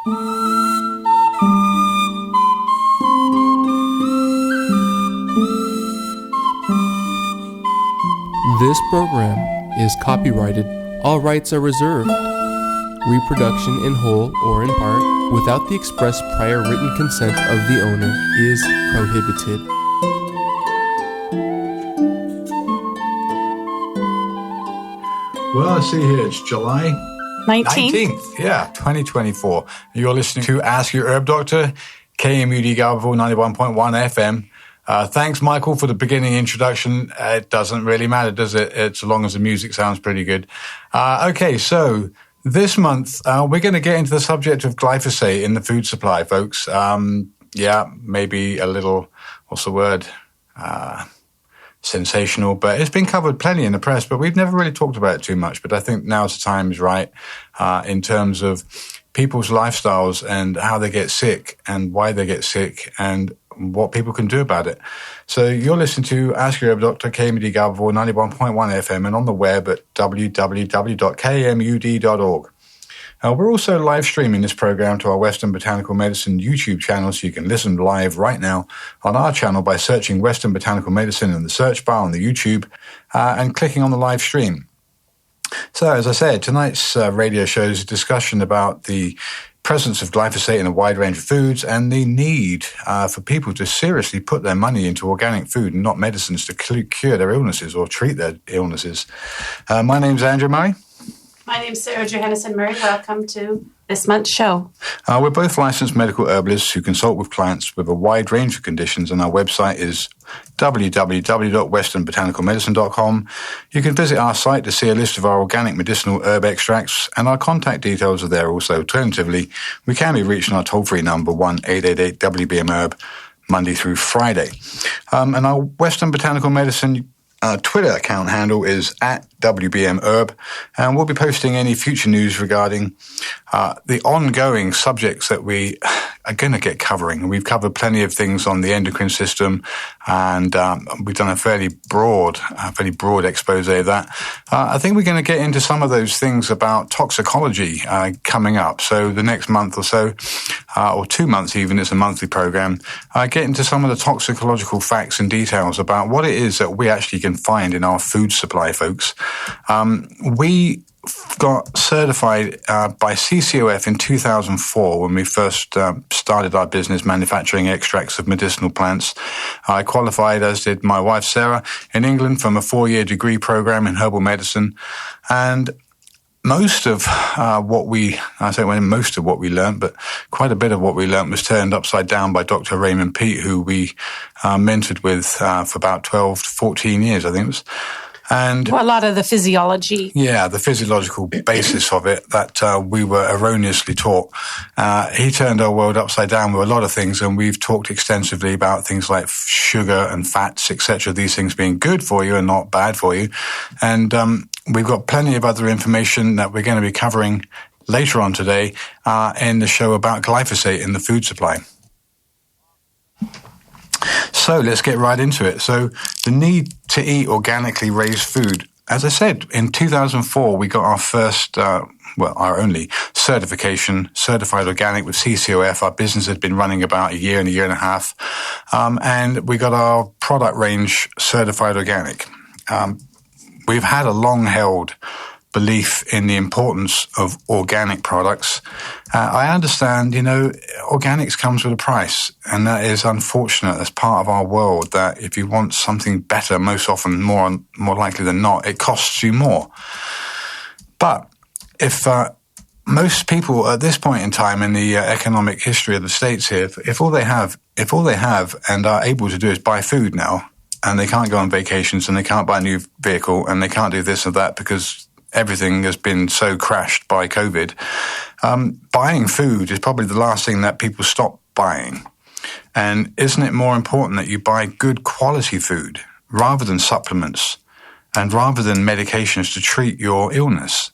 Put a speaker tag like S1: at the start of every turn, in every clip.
S1: This program is copyrighted. All rights are reserved. Reproduction in whole or in part without the express prior written consent of the owner is prohibited.
S2: Well, I see here it's July
S3: 19th.
S2: Yeah, 2024. You're listening to Ask Your Herb Doctor, KMUD Garberville 91.1 FM. Thanks, Michael, for the beginning introduction. It doesn't really matter, does it? It's as long as the music sounds pretty good. Okay, so this month we're going to get into the subject of glyphosate in the food supply, folks. Maybe a little, what's the word? Sensational, but it's been covered plenty in the press, but we've never really talked about it too much. But I think now's the time is right in terms of people's lifestyles and how they get sick and why they get sick and what people can do about it. So you're listening to Ask Your Herb Doctor, KMUD Garberville 91.1 FM, and on the web at www.kmud.org. We're also live streaming this program to our Western Botanical Medicine YouTube channel, so you can listen live right now on our channel by searching Western Botanical Medicine in the search bar on the YouTube and clicking on the live stream. So, as I said, tonight's radio show is a discussion about the presence of glyphosate in a wide range of foods and the need for people to seriously put their money into organic food and not medicines to cure their illnesses or treat their illnesses. My name's Andrew Murray.
S3: My name's Sarah Johannesson Murray. Welcome to this month's show.
S2: We're both licensed medical herbalists who consult with clients with a wide range of conditions, and our website is www.westernbotanicalmedicine.com. You can visit our site to see a list of our organic medicinal herb extracts, and our contact details are there also. Alternatively, we can be reached on our toll-free number 1-888-WBM-HERB, Monday through Friday. And our Western Botanical Medicine Twitter account handle is @WBMHerb, and we'll be posting any future news regarding the ongoing subjects that we are going to get covering. We've covered plenty of things on the endocrine system, and we've done a fairly broad expose of that. I think we're going to get into some of those things about toxicology coming up. So the next month or so, or 2 months even, it's a monthly program, get into some of the toxicological facts and details about what it is that we actually can find in our food supply, folks. We got certified by CCOF in 2004 when we first started our business manufacturing extracts of medicinal plants. I qualified, as did my wife Sarah, in England from a 4-year degree program in herbal medicine. And most of what we learned, but quite a bit of what we learned was turned upside down by Dr. Raymond Peat, who we mentored with for about 12 to 14 years, I think it was. And
S3: a lot of the physiology.
S2: Yeah, the physiological basis of it that we were erroneously taught. He turned our world upside down with a lot of things, and we've talked extensively about things like sugar and fats, etc., these things being good for you and not bad for you. And we've got plenty of other information that we're going to be covering later on today in the show about glyphosate in the food supply. So let's get right into it. So the need to eat organically raised food. As I said, in 2004, we got our first, our only certification, certified organic with CCOF. Our business had been running about a year and a half. And we got our product range certified organic. We've had a long-held belief in the importance of organic products. I understand, organics comes with a price, and that is unfortunate. That's part of our world, that if you want something better, most often, more likely than not, it costs you more. But if most people at this point in time in the economic history of the States here, if all they have and are able to do is buy food now, and they can't go on vacations, and they can't buy a new vehicle, and they can't do this or that because everything has been so crashed by COVID. Buying food is probably the last thing that people stop buying. And isn't it more important that you buy good quality food rather than supplements and rather than medications to treat your illness?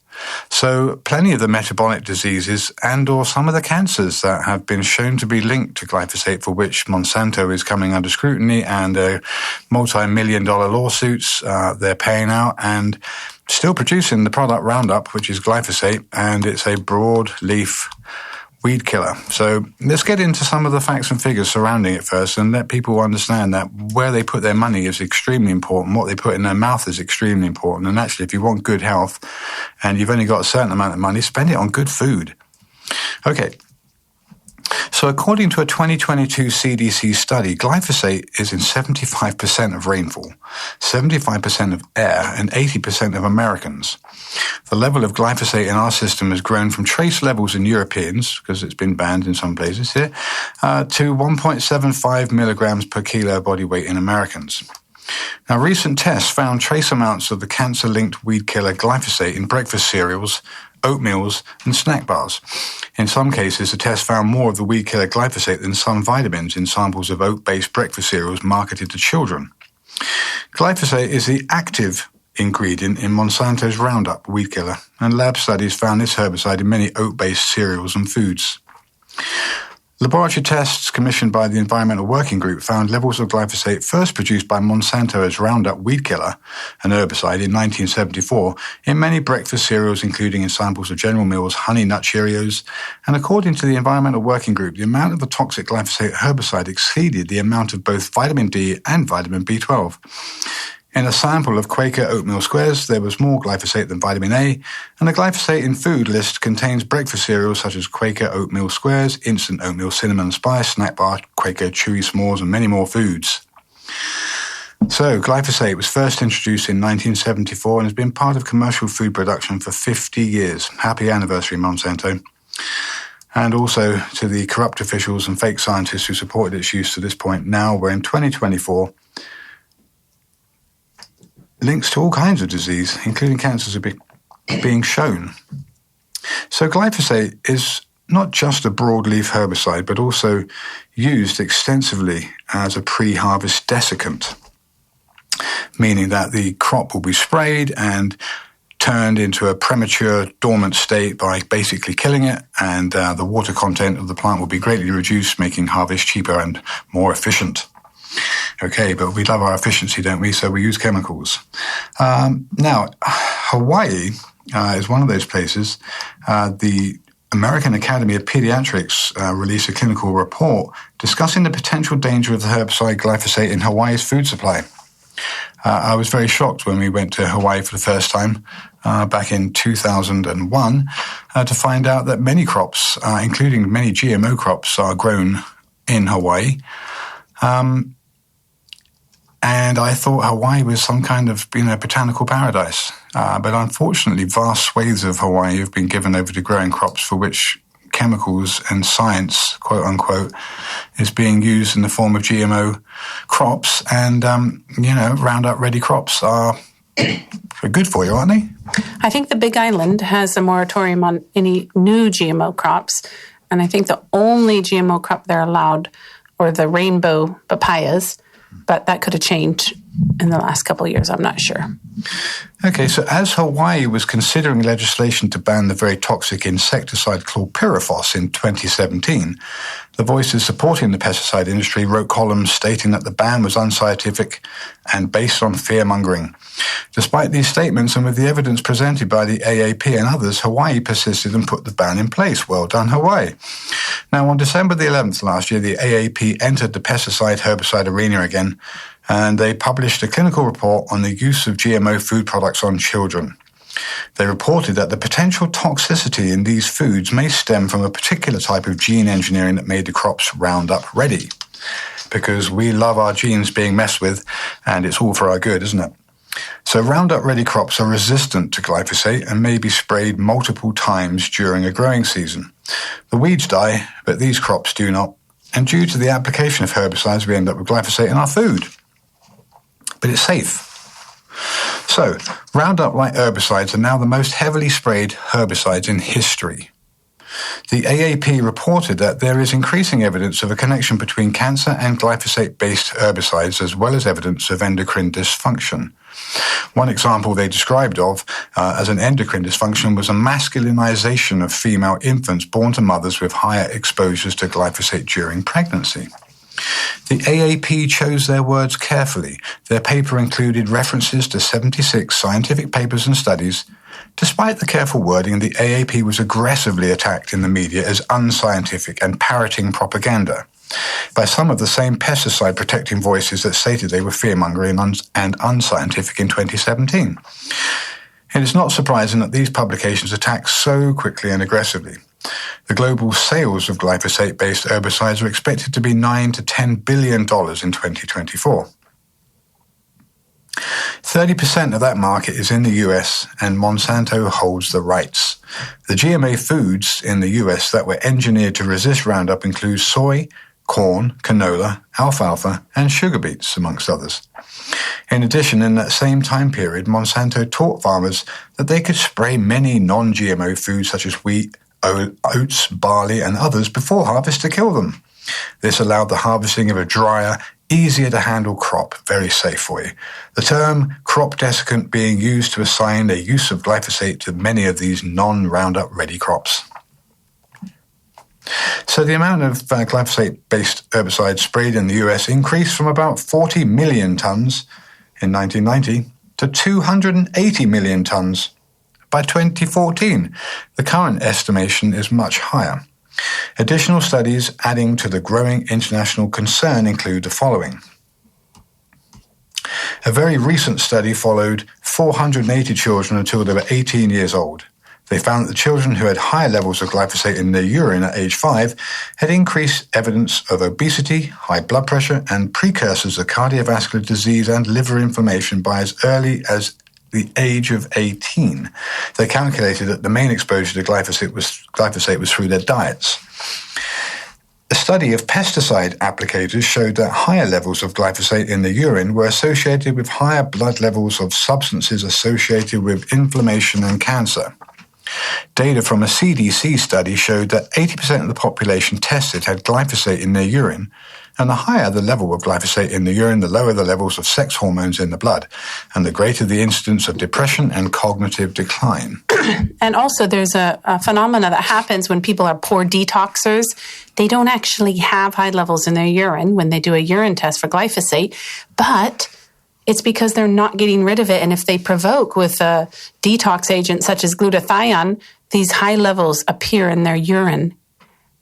S2: So plenty of the metabolic diseases and or some of the cancers that have been shown to be linked to glyphosate, for which Monsanto is coming under scrutiny and multi-million-dollar lawsuits they're paying out, and still producing the product Roundup, which is glyphosate, and it's a broad leaf weed killer. So let's get into some of the facts and figures surrounding it first and let people understand that where they put their money is extremely important. What they put in their mouth is extremely important. And actually, if you want good health and you've only got a certain amount of money, spend it on good food. Okay. So according to a 2022 CDC study, glyphosate is in 75% of rainfall, 75% of air, and 80% of Americans. The level of glyphosate in our system has grown from trace levels in Europeans, because it's been banned in some places here, to 1.75 milligrams per kilo body weight in Americans. Now, recent tests found trace amounts of the cancer-linked weed killer glyphosate in breakfast cereals, oatmeals, and snack bars. In some cases, the test found more of the weed killer glyphosate than some vitamins in samples of oat-based breakfast cereals marketed to children. Glyphosate is the active ingredient in Monsanto's Roundup weed killer, and lab studies found this herbicide in many oat-based cereals and foods. Laboratory tests commissioned by the Environmental Working Group found levels of glyphosate first produced by Monsanto as Roundup weed killer, an herbicide, in 1974 in many breakfast cereals, including in samples of General Mills Honey Nut Cheerios. And according to the Environmental Working Group, the amount of the toxic glyphosate herbicide exceeded the amount of both vitamin D and vitamin B12. In a sample of Quaker oatmeal squares, there was more glyphosate than vitamin A, and the glyphosate in food list contains breakfast cereals such as Quaker oatmeal squares, instant oatmeal cinnamon spice, snack bar, Quaker chewy s'mores, and many more foods. So, glyphosate was first introduced in 1974 and has been part of commercial food production for 50 years. Happy anniversary, Monsanto. And also to the corrupt officials and fake scientists who supported its use to this point. Now we're in 2024. Links to all kinds of disease, including cancers, are being shown. So glyphosate is not just a broadleaf herbicide, but also used extensively as a pre-harvest desiccant, meaning that the crop will be sprayed and turned into a premature dormant state by basically killing it, and the water content of the plant will be greatly reduced, making harvest cheaper and more efficient. Okay, but we love our efficiency, don't we? So we use chemicals. Now, Hawaii is one of those places. The American Academy of Pediatrics released a clinical report discussing the potential danger of the herbicide glyphosate in Hawaii's food supply. I was very shocked when we went to Hawaii for the first time back in 2001 to find out that many crops, including many GMO crops, are grown in Hawaii. And I thought Hawaii was some kind of, botanical paradise. But unfortunately, vast swathes of Hawaii have been given over to growing crops for which chemicals and science, quote unquote, is being used in the form of GMO crops. And, Roundup Ready crops are good for you, aren't they?
S3: I think the Big Island has a moratorium on any new GMO crops. And I think the only GMO crop they're allowed are the rainbow papayas. But that could have changed in the last couple of years. I'm not sure.
S2: Okay, so as Hawaii was considering legislation to ban the very toxic insecticide chlorpyrifos in 2017, the voices supporting the pesticide industry wrote columns stating that the ban was unscientific and based on fear-mongering. Despite these statements and with the evidence presented by the AAP and others, Hawaii persisted and put the ban in place. Well done, Hawaii. Now, on December the 11th last year, the AAP entered the pesticide-herbicide arena again, and they published a clinical report on the use of GMO food products on children. They reported that the potential toxicity in these foods may stem from a particular type of gene engineering that made the crops Roundup Ready, because we love our genes being messed with, and it's all for our good, isn't it? So Roundup Ready crops are resistant to glyphosate and may be sprayed multiple times during a growing season. The weeds die, but these crops do not. And due to the application of herbicides, we end up with glyphosate in our food. But it's safe. So, Roundup-like herbicides are now the most heavily sprayed herbicides in history. The AAP reported that there is increasing evidence of a connection between cancer and glyphosate-based herbicides, as well as evidence of endocrine dysfunction. One example they described of as an endocrine dysfunction was a masculinization of female infants born to mothers with higher exposures to glyphosate during pregnancy. The AAP chose their words carefully. Their paper included references to 76 scientific papers and studies, Despite the careful wording, the AAP was aggressively attacked in the media as unscientific and parroting propaganda by some of the same pesticide-protecting voices that stated they were fear-mongering and unscientific in 2017. It is not surprising that these publications attack so quickly and aggressively. The global sales of glyphosate-based herbicides are expected to be $9 to $10 billion in 2024. 30% of that market is in the US, and Monsanto holds the rights. The GMO foods in the US that were engineered to resist Roundup include soy, corn, canola, alfalfa, and sugar beets, amongst others. In addition, in that same time period, Monsanto taught farmers that they could spray many non-GMO foods such as wheat, oats, barley, and others before harvest to kill them. This allowed the harvesting of a drier, easier-to-handle crop, very safe for you. The term crop desiccant being used to assign a use of glyphosate to many of these non-Roundup ready crops. So the amount of glyphosate-based herbicides sprayed in the US increased from about 40 million tons in 1990 to 280 million tons by 2014. The current estimation is much higher. Additional studies adding to the growing international concern include the following. A very recent study followed 480 children until they were 18 years old. They found that the children who had higher levels of glyphosate in their urine at age 5 had increased evidence of obesity, high blood pressure, and precursors of cardiovascular disease and liver inflammation by as early as the age of 18. They calculated that the main exposure to glyphosate was through their diets. A study of pesticide applicators showed that higher levels of glyphosate in the urine were associated with higher blood levels of substances associated with inflammation and cancer. Data from a CDC study showed that 80% of the population tested had glyphosate in their urine, and the higher the level of glyphosate in the urine, the lower the levels of sex hormones in the blood, and the greater the incidence of depression and cognitive decline.
S3: And also there's a phenomena that happens when people are poor detoxers. They don't actually have high levels in their urine when they do a urine test for glyphosate, but it's because they're not getting rid of it. And if they provoke with a detox agent such as glutathione, these high levels appear in their urine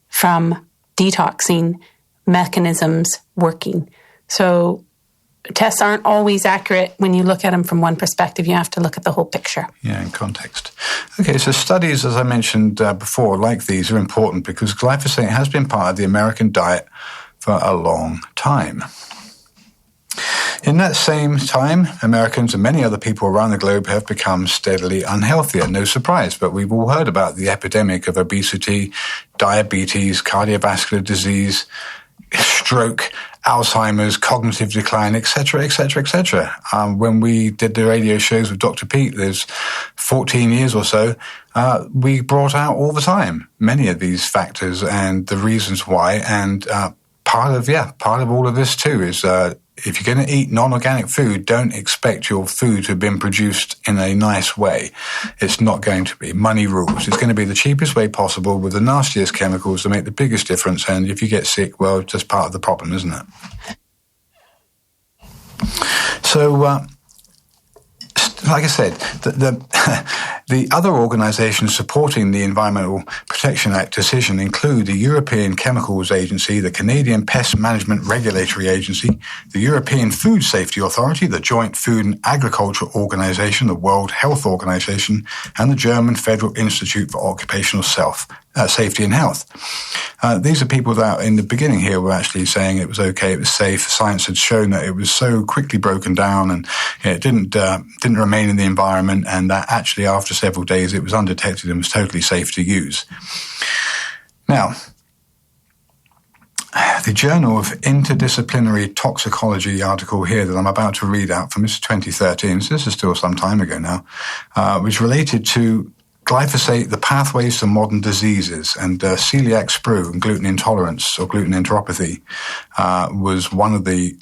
S3: from detoxing mechanisms working. So tests aren't always accurate when you look at them from one perspective. You have to look at the whole picture.
S2: Yeah, in context. Okay, so studies, as I mentioned before, like these are important because glyphosate has been part of the American diet for a long time. In that same time, Americans and many other people around the globe have become steadily unhealthier. No surprise, but we've all heard about the epidemic of obesity, diabetes, cardiovascular disease, stroke, Alzheimer's, cognitive decline, etc., etc., etc. When we did the radio shows with Dr. Pete, there's 14 years or so, we brought out all the time many of these factors and the reasons why. And part of all of this too is if you're going to eat non-organic food, don't expect your food to have been produced in a nice way. It's not going to be. Money rules. It's going to be the cheapest way possible with the nastiest chemicals to make the biggest difference. And if you get sick, well, it's just part of the problem, isn't it? So, like I said, the other organizations supporting the Environmental Protection Act decision include the European Chemicals Agency, the Canadian Pest Management Regulatory Agency, the European Food Safety Authority, the Joint Food and Agriculture Organization, the World Health Organization, and the German Federal Institute for Occupational Safety and Health. These are people that in the beginning here were actually saying it was okay, it was safe. Science had shown that it was so quickly broken down and it didn't remain in the environment, and that actually after several days it was undetected and was totally safe to use. Now, the Journal of Interdisciplinary Toxicology article here that I'm about to read out from this 2013, so this is still some time ago now, was related to glyphosate, the pathways to modern diseases, and celiac sprue and gluten intolerance or gluten enteropathy was one of the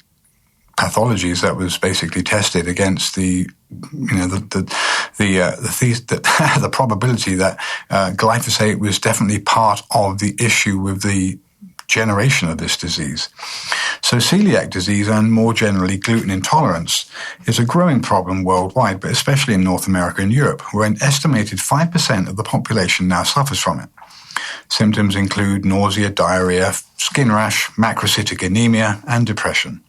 S2: pathologies that was basically tested against the probability that glyphosate was definitely part of the issue with the generation of this disease. So celiac disease and more generally gluten intolerance is a growing problem worldwide, but especially in North America and Europe, where an estimated 5% of the population now suffers from it. Symptoms include nausea, diarrhea, skin rash, macrocytic anemia, and depression.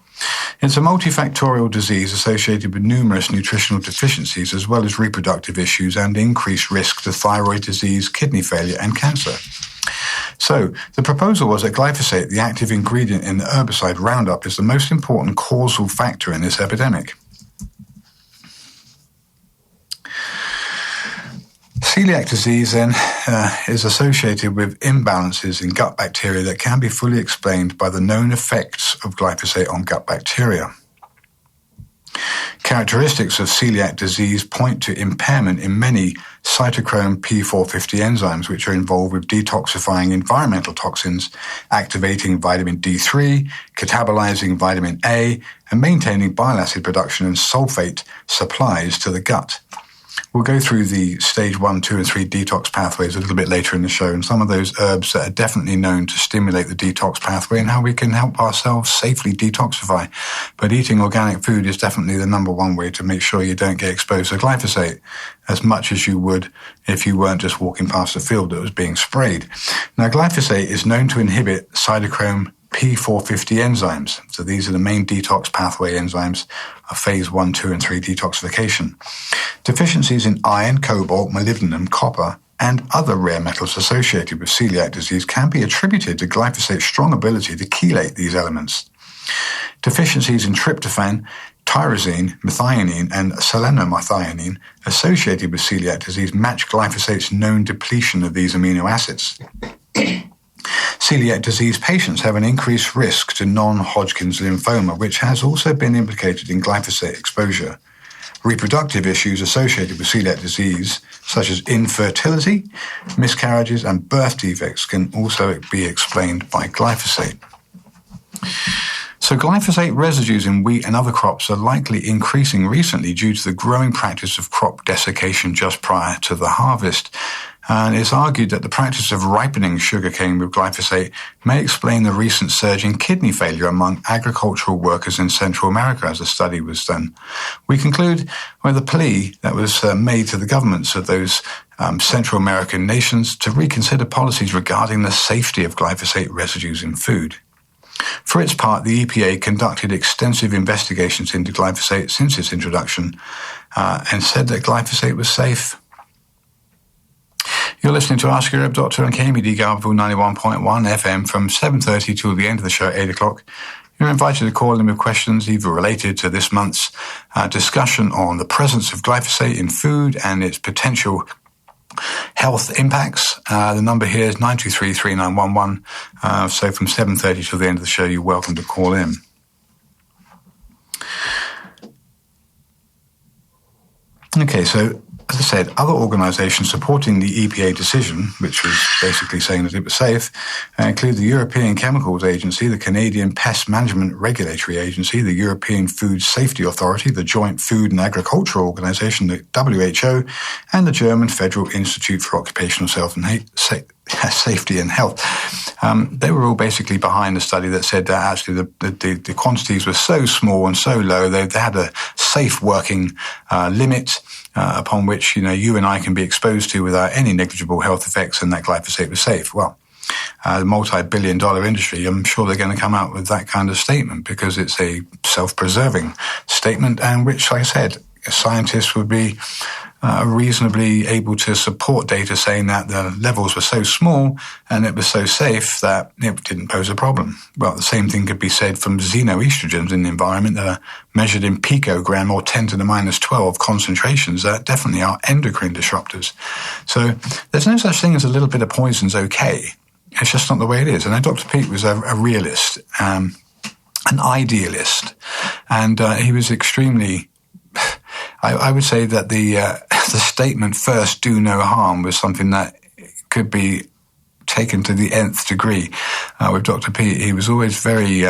S2: It's a multifactorial disease associated with numerous nutritional deficiencies as well as reproductive issues and increased risk to thyroid disease, kidney failure, and cancer. So the proposal was that glyphosate, the active ingredient in the herbicide Roundup, is the most important causal factor in this epidemic. Celiac disease then is associated with imbalances in gut bacteria that can be fully explained by the known effects of glyphosate on gut bacteria. Characteristics of celiac disease point to impairment in many cytochrome P450 enzymes, which are involved with detoxifying environmental toxins, activating vitamin D3, catabolizing vitamin A, and maintaining bile acid production and sulfate supplies to the gut. We'll go through the stage 1, 2, and 3 detox pathways a little bit later in the show, and some of those herbs that are definitely known to stimulate the detox pathway and how we can help ourselves safely detoxify. But eating organic food is definitely the number one way to make sure you don't get exposed to glyphosate as much as you would if you weren't just walking past a field that was being sprayed. Now, glyphosate is known to inhibit cytochrome P450 enzymes. So these are the main detox pathway enzymes of phase 1, 2, and 3 detoxification. Deficiencies in iron, cobalt, molybdenum, copper, and other rare metals associated with celiac disease can be attributed to glyphosate's strong ability to chelate these elements. Deficiencies in tryptophan, tyrosine, methionine, and selenomethionine associated with celiac disease match glyphosate's known depletion of these amino acids. Celiac disease patients have an increased risk to non-Hodgkin's lymphoma, which has also been implicated in glyphosate exposure. Reproductive issues associated with celiac disease, such as infertility, miscarriages, and birth defects, can also be explained by glyphosate. So glyphosate residues in wheat and other crops are likely increasing recently due to the growing practice of crop desiccation just prior to the harvest. And it's argued that the practice of ripening sugarcane with glyphosate may explain the recent surge in kidney failure among agricultural workers in Central America, as a study was done. We conclude with a plea that was made to the governments of those Central American nations to reconsider policies regarding the safety of glyphosate residues in food. For its part, the EPA conducted extensive investigations into glyphosate since its introduction and said that glyphosate was safe. You're listening to Ask Your Herb Doctor on KMED Garberville 91.1 FM from 7:30 till the end of the show at 8 o'clock. You're invited to call in with questions either related to this month's discussion on the presence of glyphosate in food and its potential health impacts. The number here is 923-3911. So from 7:30 till the end of the show, you're welcome to call in. Okay, so as I said, other organisations supporting the EPA decision, which was basically saying that it was safe, include the European Chemicals Agency, the Canadian Pest Management Regulatory Agency, the European Food Safety Authority, the Joint Food and Agricultural Organisation, the WHO, and the German Federal Institute for Occupational Safety and Health. They were all basically behind the study that said that actually the quantities were so small and so low, they had a safe working limit upon which you and I can be exposed to without any negligible health effects, and that glyphosate was safe. Well, the multi-billion-dollar industry, I'm sure they're going to come out with that kind of statement because it's a self-preserving statement, and which, like I said, scientists would be reasonably able to support data saying that the levels were so small and it was so safe that it didn't pose a problem. Well, the same thing could be said from xenoestrogens in the environment that are measured in picogram or 10 to the minus 12 concentrations that definitely are endocrine disruptors. So there's no such thing as a little bit of poison's okay. It's just not the way it is. And Dr. Pete was a realist, an idealist, and he was extremely... I would say that the statement "first do no harm" was something that could be taken to the nth degree. With Dr. Pete, he was always very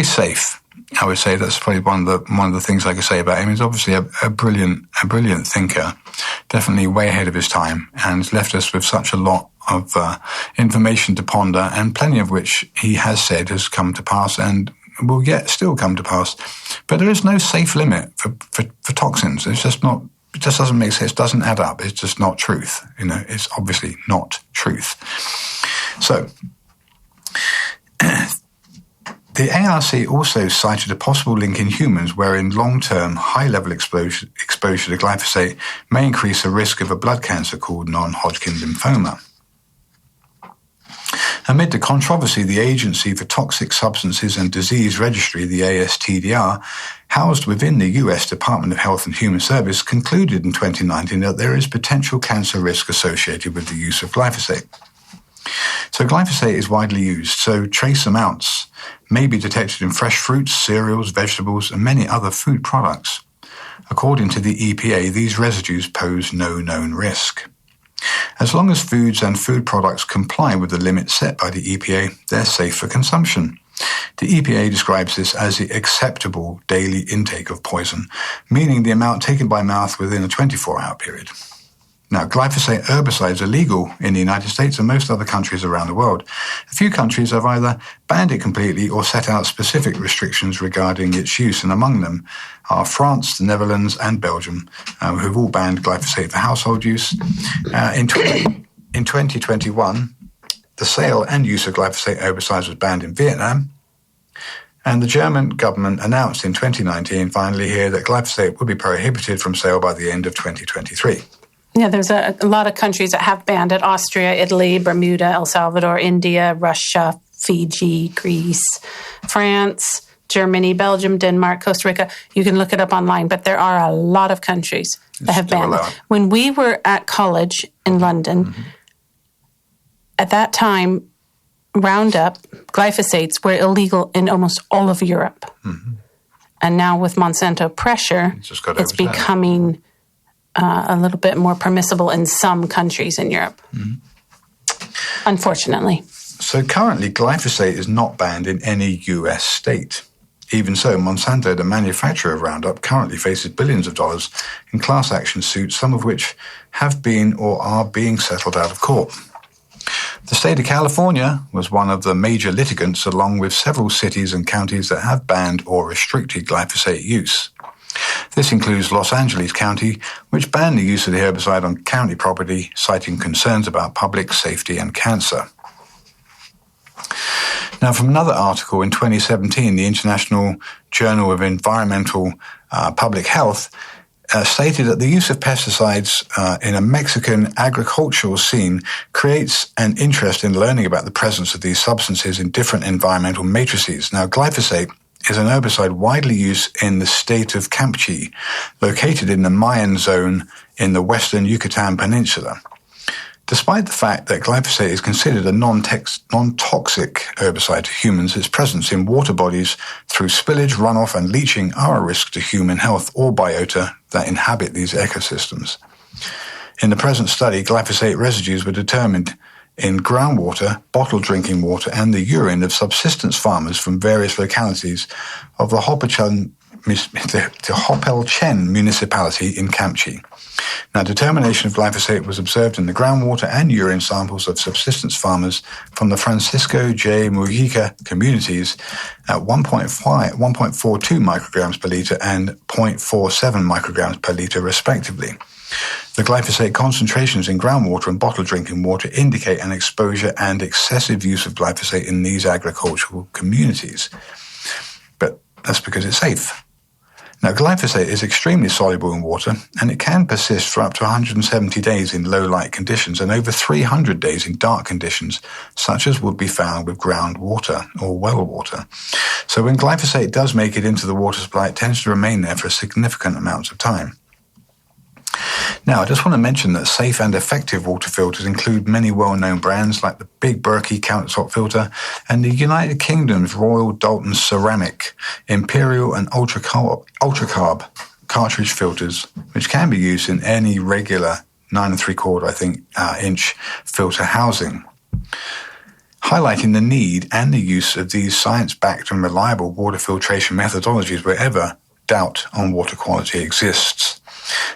S2: safe. I would say that's probably one of the things I could say about him. He's obviously a brilliant thinker, definitely way ahead of his time, and left us with such a lot information to ponder, and plenty of which he has said has come to pass and will yet still come to pass. But there is no safe limit for toxins. It's just not. It just doesn't make sense. It doesn't add up. It's just not truth. It's obviously not truth. So the ARC also cited a possible link in humans wherein long-term high-level exposure to glyphosate may increase the risk of a blood cancer called non-Hodgkin lymphoma. Amid the controversy, the Agency for Toxic Substances and Disease Registry, the ASTDR, housed within the U.S. Department of Health and Human Services, concluded in 2019 that there is potential cancer risk associated with the use of glyphosate. So glyphosate is widely used, so trace amounts may be detected in fresh fruits, cereals, vegetables, and many other food products. According to the EPA, these residues pose no known risk. As long as foods and food products comply with the limits set by the EPA, they're safe for consumption. The EPA describes this as the acceptable daily intake of poison, meaning the amount taken by mouth within a 24-hour period. Now, glyphosate herbicides are legal in the United States and most other countries around the world. A few countries have either banned it completely or set out specific restrictions regarding its use, and among them are France, the Netherlands, and Belgium, who have all banned glyphosate for household use. In 2021, the sale and use of glyphosate herbicides was banned in Vietnam, and the German government announced in 2019, finally here, that glyphosate would be prohibited from sale by the end of 2023.
S3: Yeah, there's a lot of countries that have banned it. Austria, Italy, Bermuda, El Salvador, India, Russia, Fiji, Greece, France, Germany, Belgium, Denmark, Costa Rica. You can look it up online, but there are a lot of countries that have banned it. When we were at college in London, at that time, Roundup, glyphosates were illegal in almost all of Europe. And now with Monsanto pressure, it's becoming a little bit more permissible in some countries in Europe, unfortunately.
S2: So currently, glyphosate is not banned in any U.S. state. Even so, Monsanto, the manufacturer of Roundup, currently faces billions of dollars in class action suits, some of which have been or are being settled out of court. The state of California was one of the major litigants, along with several cities and counties that have banned or restricted glyphosate use. This includes Los Angeles County, which banned the use of the herbicide on county property, citing concerns about public safety and cancer. Now, from another article in 2017, the International Journal of Environmental Public Health stated that the use of pesticides in a Mexican agricultural scene creates an interest in learning about the presence of these substances in different environmental matrices. Now, glyphosate is an herbicide widely used in the state of Campeche, located in the Mayan zone in the western Yucatan Peninsula. Despite the fact that glyphosate is considered a non-toxic herbicide to humans, its presence in water bodies through spillage, runoff, and leaching are a risk to human health or biota that inhabit these ecosystems. In the present study, glyphosate residues were determined in groundwater, bottled drinking water, and the urine of subsistence farmers from various localities of the Hopelchen municipality in Campeche. Now, determination of glyphosate was observed in the groundwater and urine samples of subsistence farmers from the Francisco J. Mujica communities at 1.42 micrograms per liter and 0.47 micrograms per liter, respectively. The glyphosate concentrations in groundwater and bottled drinking water indicate an exposure and excessive use of glyphosate in these agricultural communities. But that's because it's safe. Now, glyphosate is extremely soluble in water, and it can persist for up to 170 days in low-light conditions and over 300 days in dark conditions, such as would be found with groundwater or well water. So when glyphosate does make it into the water supply, it tends to remain there for significant amounts of time. Now, I just want to mention that safe and effective water filters include many well-known brands like the Big Berkey countertop filter and the United Kingdom's Royal Dalton Ceramic, Imperial and Ultra Carb cartridge filters, which can be used in any regular 9 3/4 inch filter housing, highlighting the need and the use of these science-backed and reliable water filtration methodologies wherever doubt on water quality exists.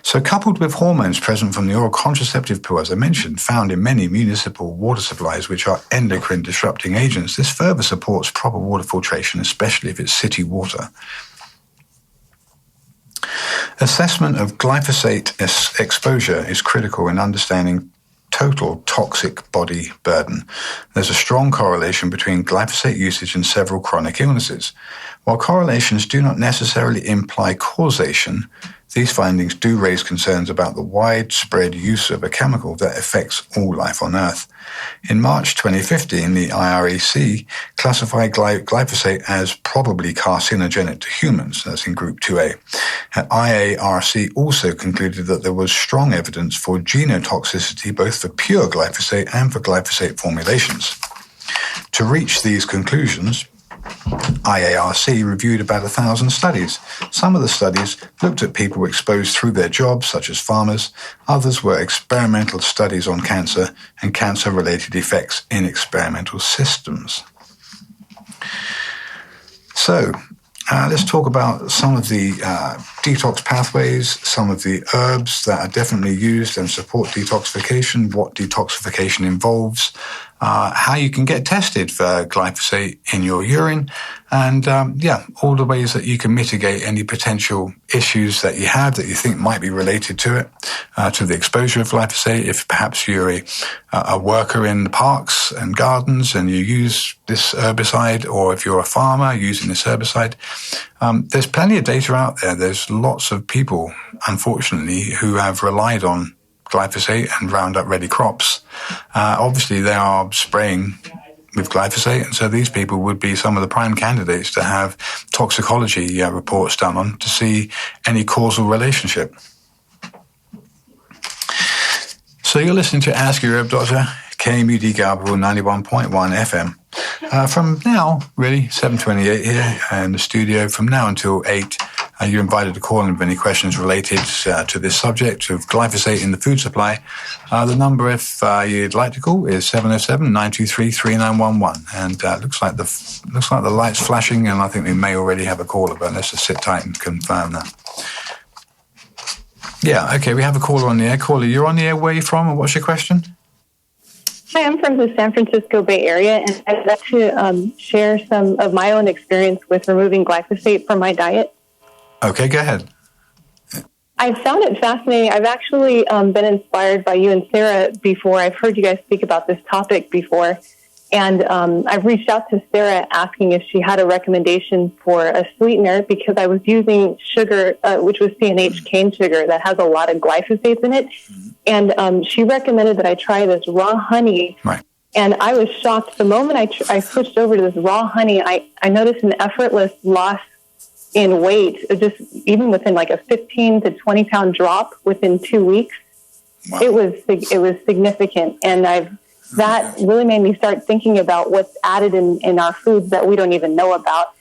S2: So coupled with hormones present from the oral contraceptive pill, as I mentioned, found in many municipal water supplies, which are endocrine disrupting agents, this further supports proper water filtration, especially if it's city water. Assessment of glyphosate exposure is critical in understanding total toxic body burden. There's a strong correlation between glyphosate usage and several chronic illnesses. While correlations do not necessarily imply causation, these findings do raise concerns about the widespread use of a chemical that affects all life on Earth. In March 2015, the IREC classified glyphosate as probably carcinogenic to humans. That's in Group 2A. IARC also concluded that there was strong evidence for genotoxicity both for pure glyphosate and for glyphosate formulations. To reach these conclusions, IARC reviewed about 1,000 studies. Some of the studies looked at people exposed through their jobs, such as farmers. Others were experimental studies on cancer and cancer-related effects in experimental systems. So, let's talk about some of the detox pathways, some of the herbs that are definitely used and support detoxification, what detoxification involves, how you can get tested for glyphosate in your urine, and all the ways that you can mitigate any potential issues that you have that you think might be related to it, to the exposure of glyphosate. If perhaps you're a worker in the parks and gardens and you use this herbicide, or if you're a farmer using this herbicide, there's plenty of data out there. There's lots of people, unfortunately, who have relied on glyphosate and Roundup Ready crops. Obviously, they are spraying with glyphosate, and so these people would be some of the prime candidates to have toxicology reports done on to see any causal relationship. So you're listening to Ask Your Herb Doctor, KMUD Garberville 91.1 FM. From now, really, 7:28 here in the studio, from now until 8, you're invited to call in with any questions related to this subject of glyphosate in the food supply. The number, if you'd like to call, is 707-923-3911. And looks like the light's flashing, and I think we may already have a caller, but let's just sit tight and confirm that. Yeah, okay, we have a caller on the air. Caller, you're on the air. Where are you from, and what's your question?
S4: Hi, I'm from the San Francisco Bay Area, and I'd like to share some of my own experience with removing glyphosate from my diet.
S2: Okay, go ahead.
S4: I found it fascinating. I've actually been inspired by you and Sarah before. I've heard you guys speak about this topic before, and I've reached out to Sarah asking if she had a recommendation for a sweetener, because I was using sugar, which was CNH cane sugar, that has a lot of glyphosates in it. And she recommended that I try this raw honey.
S2: Right.
S4: And I was shocked. The moment I switched over to this raw honey, I noticed an effortless loss in weight, just even within like a 15 to 20 pound drop within 2 weeks.
S2: Wow.
S4: It was significant. And that really made me start thinking about what's added in our foods that we don't even know about.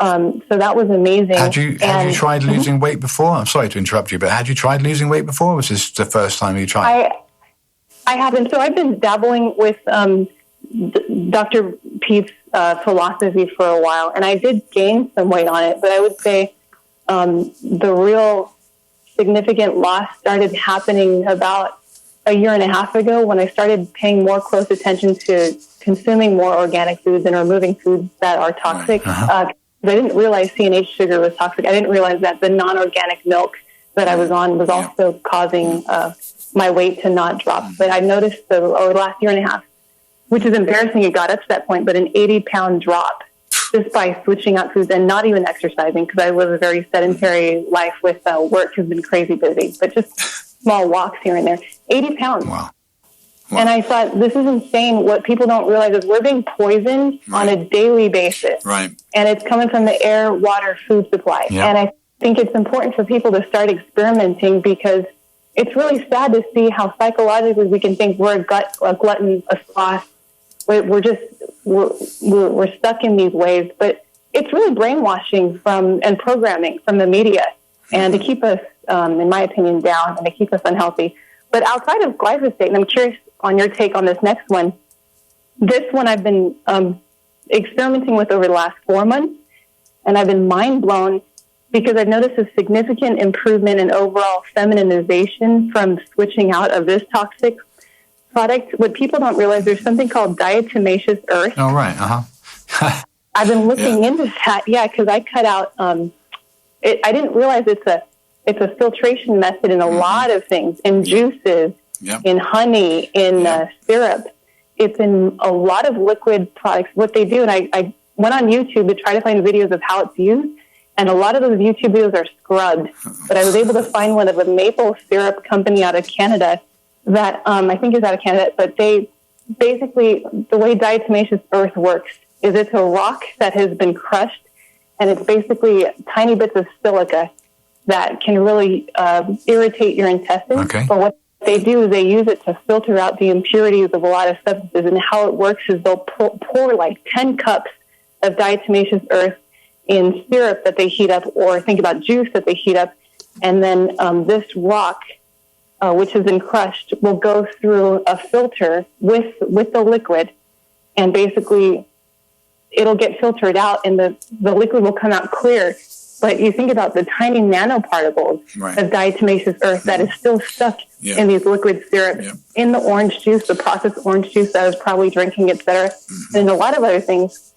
S4: So that was amazing.
S2: Had you tried losing weight before? I'm sorry to interrupt you, but had you tried losing weight before? Or was this the first time you tried?
S4: I haven't. So I've been dabbling with Dr. Pete's philosophy for a while, and I did gain some weight on it, but I would say the real significant loss started happening about a year and a half ago, when I started paying more close attention to consuming more organic foods and removing foods that are toxic. I didn't realize CNH sugar was toxic. I didn't realize that the non-organic milk that I was on was also causing my weight to not drop. But I noticed over the last year and a half, which is embarrassing, it got up to that point, but an 80-pound drop just by switching out foods and not even exercising, because I live a very sedentary life with work has been crazy busy, but just small walks here and there. 80 pounds.
S2: Wow.
S4: And I thought, this is insane. What people don't realize is we're being poisoned on a daily basis.
S2: Right.
S4: And it's coming from the air, water, food supply.
S2: Yep.
S4: And I think it's important for people to start experimenting, because it's really sad to see how psychologically we can think we're a glutton, a sloth. We're stuck in these ways. But it's really brainwashing and programming from the media, and to keep us, in my opinion, down, and to keep us unhealthy. But outside of glyphosate, and I'm curious on your take on this next one, this one I've been experimenting with over the last 4 months, and I've been mind blown because I've noticed a significant improvement in overall feminization from switching out of this toxic product. What people don't realize, there's something called diatomaceous earth.
S2: Oh, right. Uh-huh.
S4: I've been looking into that, because I cut out. I didn't realize it's a filtration method in a lot of things, in juices, in honey, in syrup. It's in a lot of liquid products. What they do, and I went on YouTube to try to find videos of how it's used, and a lot of those YouTube videos are scrubbed. But I was able to find one of a maple syrup company out of Canada that I think is out of Canada, but they basically, the way diatomaceous earth works is it's a rock that has been crushed, and it's basically tiny bits of silica that can really irritate your intestines.
S2: Okay.
S4: But what they do is they use it to filter out the impurities of a lot of substances, and how it works is they'll pour like 10 cups of diatomaceous earth in syrup that they heat up, or think about juice that they heat up, and then this rock, which has been crushed, will go through a filter with the liquid, and basically it'll get filtered out, and the liquid will come out clear. But you think about the tiny nanoparticles of diatomaceous earth that is still stuck in these liquid syrups, in the orange juice, the processed orange juice that I was probably drinking, etc., and a lot of other things.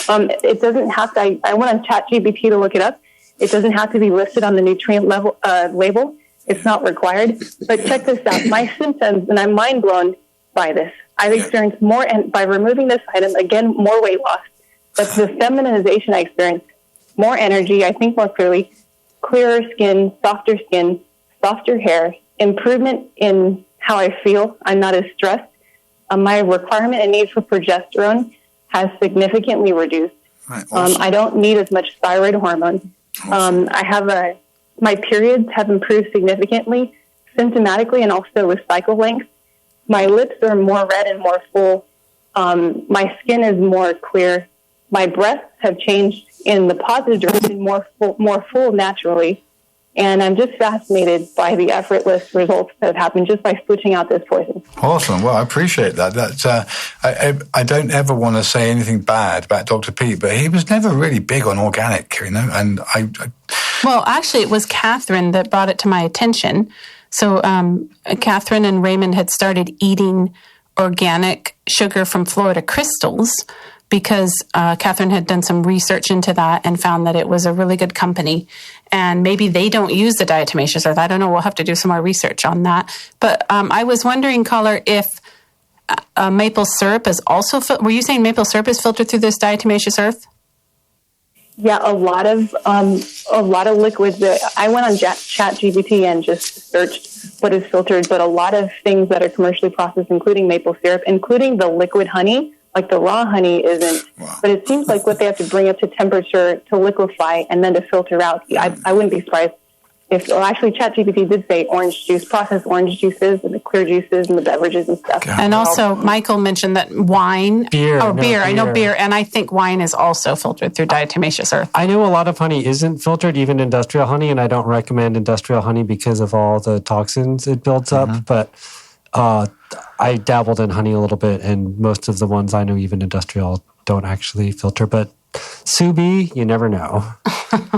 S4: It doesn't have to, I went on ChatGPT to look it up. It doesn't have to be listed on the nutrient label. It's not required. But check this out. My symptoms, and I'm mind blown by this. I've experienced more, and by removing this item, again, more weight loss. But the feminization I experienced, more energy, I think more clearly, clearer skin, softer hair, improvement in how I feel. I'm not as stressed. My requirement and need for progesterone has significantly reduced.
S2: Right, awesome.
S4: I don't need as much thyroid hormone. Awesome. My periods have improved significantly, symptomatically, and also with cycle length. My lips are more red and more full. My skin is more clear. My breasts have changed in the positive direction, more full naturally. And I'm just fascinated by the effortless results that have happened just by switching out this poison.
S2: Awesome. Well, I appreciate that. That's I don't ever want to say anything bad about Dr. Pete, but he was never really big on organic, and
S3: Well, actually, it was Catherine that brought it to my attention. So Catherine and Raymond had started eating organic sugar from Florida crystals because Catherine had done some research into that and found that it was a really good company. And maybe they don't use the diatomaceous earth. I don't know. We'll have to do some more research on that. But I was wondering, caller, if maple syrup is also... were you saying maple syrup is filtered through this diatomaceous earth?
S4: Yeah, a lot of liquids. I went on ChatGPT and just searched what is filtered, but a lot of things that are commercially processed, including maple syrup, including the liquid honey, like the raw honey isn't. Wow. But it seems like what they have to bring up to temperature to liquefy and then to filter out. I wouldn't be surprised if, well, actually ChatGPT did say orange juice, processed orange juices and the clear juices and the beverages and stuff.
S3: And also Michael mentioned that wine, beer. I know beer, and I think wine is also filtered through diatomaceous earth.
S5: I know a lot of honey isn't filtered, even industrial honey, and I don't recommend industrial honey because of all the toxins it builds up, but I dabbled in honey a little bit, and most of the ones I know, even industrial, don't actually filter, but Subi, you never know.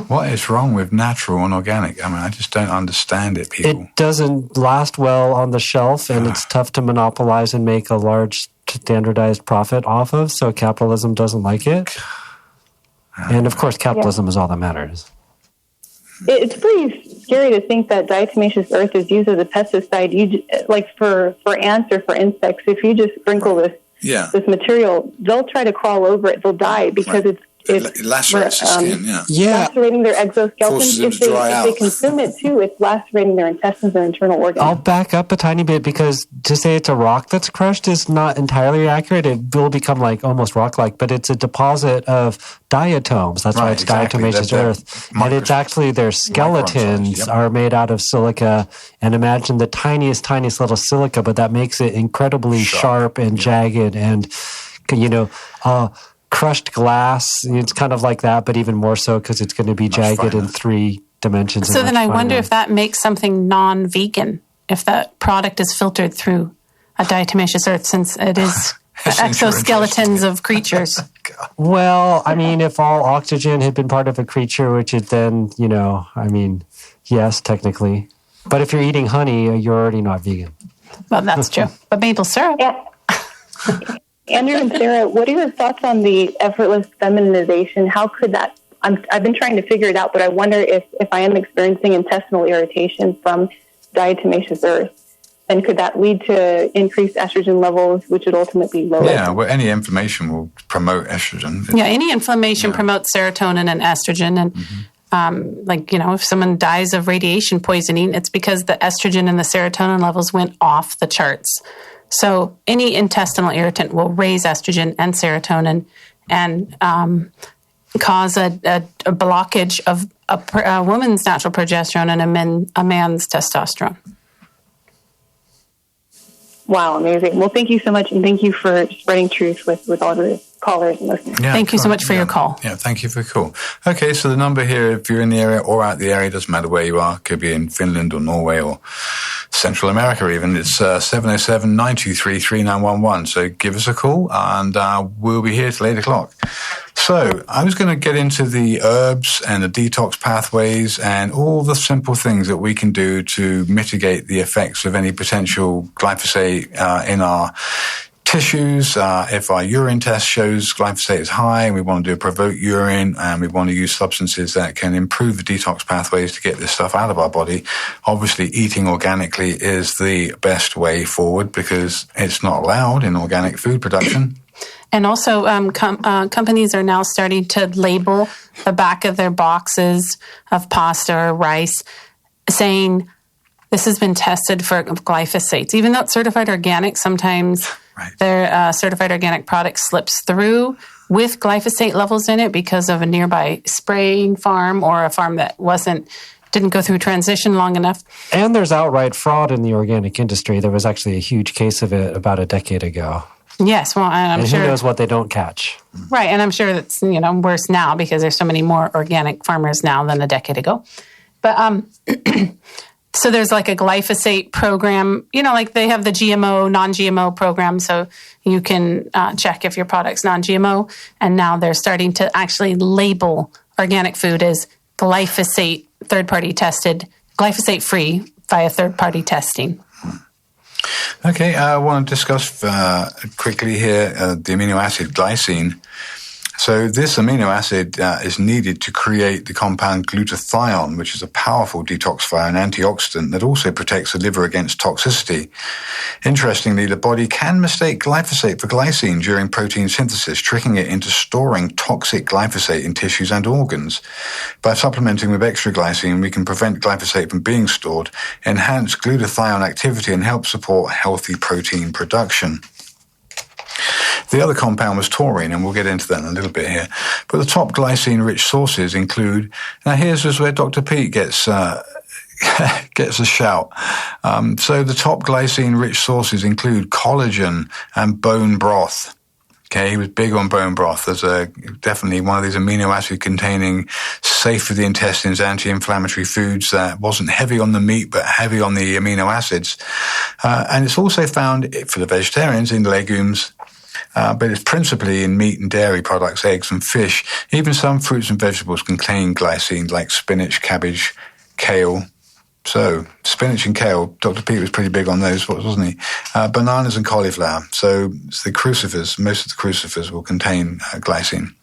S2: What is wrong with natural and organic? I mean, I just don't understand it, people.
S5: It doesn't last well on the shelf, and it's tough to monopolize and make a large standardized profit off of, so capitalism doesn't like it. And, of course, capitalism is all that matters.
S4: It's pretty scary to think that diatomaceous earth is used as a pesticide. Like for ants or for insects, if you just sprinkle this material, they'll try to crawl over it. They'll die because it
S2: lacerates the skin.
S4: Lacerating their exoskeleton.
S2: Forces them
S4: If
S2: to dry out.
S4: they consume it too, it's lacerating their intestines and internal organs.
S5: I'll back up a tiny bit because to say it's a rock that's crushed is not entirely accurate. It will become like almost rock-like, but it's a deposit of diatoms. That's why it's diatomaceous earth. And it's actually their skeletons are made out of silica. And imagine the tiniest little silica, but that makes it incredibly sharp and jagged and, crushed glass, it's kind of like that, but even more so because it's going to be jagged in 3 dimensions.
S3: So then I wonder if that makes something non-vegan, if that product is filtered through a diatomaceous earth, since it is exoskeletons of creatures.
S5: Well, I mean, if all oxygen had been part of a creature, which it then, yes, technically. But if you're eating honey, you're already not vegan.
S3: Well, that's true. But maple syrup.
S4: Yeah. Andrew and Sarah, what are your thoughts on the effortless feminization? How could that... I've been trying to figure it out, but I wonder if I am experiencing intestinal irritation from diatomaceous earth, and could that lead to increased estrogen levels, which would ultimately lower...
S2: Yeah, well, any inflammation will promote estrogen.
S3: Yeah, any inflammation promotes serotonin and estrogen. And if someone dies of radiation poisoning, it's because the estrogen and the serotonin levels went off the charts. So any intestinal irritant will raise estrogen and serotonin and cause a blockage of a woman's natural progesterone and a man's testosterone.
S4: Wow, amazing. Well, thank you so much, and thank you for spreading truth with all the callers and listeners.
S2: Yeah,
S3: thank you so much for your call.
S2: Yeah, thank you for the call. Okay, so the number here, if you're in the area or out the area, doesn't matter where you are, could be in Finland or Norway or Central America even, it's 707-923-3911. So give us a call, and we'll be here till 8 o'clock. So I was going to get into the herbs and the detox pathways and all the simple things that we can do to mitigate the effects of any potential glyphosate in our tissues. If our urine test shows glyphosate is high and we want to do a provoked urine and we want to use substances that can improve the detox pathways to get this stuff out of our body, obviously eating organically is the best way forward because it's not allowed in organic food production.
S3: And also, companies are now starting to label the back of their boxes of pasta or rice saying this has been tested for glyphosates. Even though it's certified organic, sometimes their certified organic product slips through with glyphosate levels in it because of a nearby spraying farm or a farm that didn't go through transition long enough.
S5: And there's outright fraud in the organic industry. There was actually a huge case of it about a decade ago.
S3: Yes, well, and I'm sure...
S5: who knows what they don't catch.
S3: Right, and I'm sure that's, worse now because there's so many more organic farmers now than a decade ago. But, so there's like a glyphosate program, like they have the GMO, non-GMO program, so you can check if your product's non-GMO, and now they're starting to actually label organic food as glyphosate third-party tested, glyphosate-free via third-party testing.
S2: Okay, I want to discuss quickly here the amino acid glycine. So this amino acid is needed to create the compound glutathione, which is a powerful detoxifier and antioxidant that also protects the liver against toxicity. Interestingly, the body can mistake glyphosate for glycine during protein synthesis, tricking it into storing toxic glyphosate in tissues and organs. By supplementing with extra glycine, we can prevent glyphosate from being stored, enhance glutathione activity, and help support healthy protein production. The other compound was taurine, and we'll get into that in a little bit here. But the top glycine-rich sources include... Now, here's where Dr. Pete gets a shout. So the top glycine-rich sources include collagen and bone broth. Okay, he was big on bone broth. There's definitely one of these amino acid-containing, safe for the intestines, anti-inflammatory foods that wasn't heavy on the meat but heavy on the amino acids. And it's also found, for the vegetarians, in legumes, but it's principally in meat and dairy products, eggs and fish. Even some fruits and vegetables contain glycine, like spinach, cabbage, kale. So spinach and kale, Dr. Pete was pretty big on those, wasn't he? Bananas and cauliflower. So it's the crucifers, most of the crucifers will contain glycine.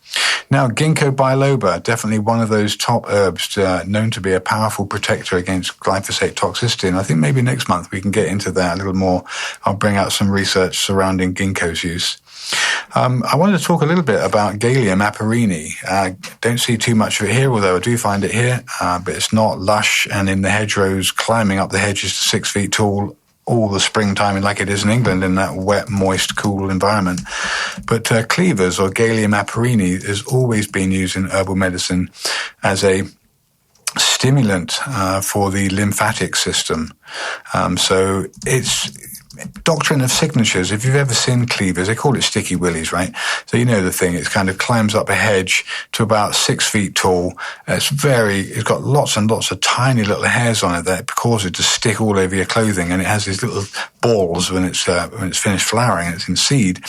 S2: Now, ginkgo biloba, definitely one of those top herbs known to be a powerful protector against glyphosate toxicity. And I think maybe next month we can get into that a little more. I'll bring out some research surrounding ginkgo's use. I wanted to talk a little bit about Gallium apirini. Don't see too much of it here, although I do find it here, but it's not lush and in the hedgerows, climbing up the hedges to 6 feet tall all the springtime like it is in England in that wet, moist, cool environment. But cleavers or Gallium apirini has always been used in herbal medicine as a stimulant for the lymphatic system. So it's doctrine of signatures. If you've ever seen cleavers, they call it sticky willies, right? So you know the thing. It kind of climbs up a hedge to about 6 feet tall. It's got lots and lots of tiny little hairs on it that cause it to stick all over your clothing, and it has these little balls when it's finished flowering. It's in seed.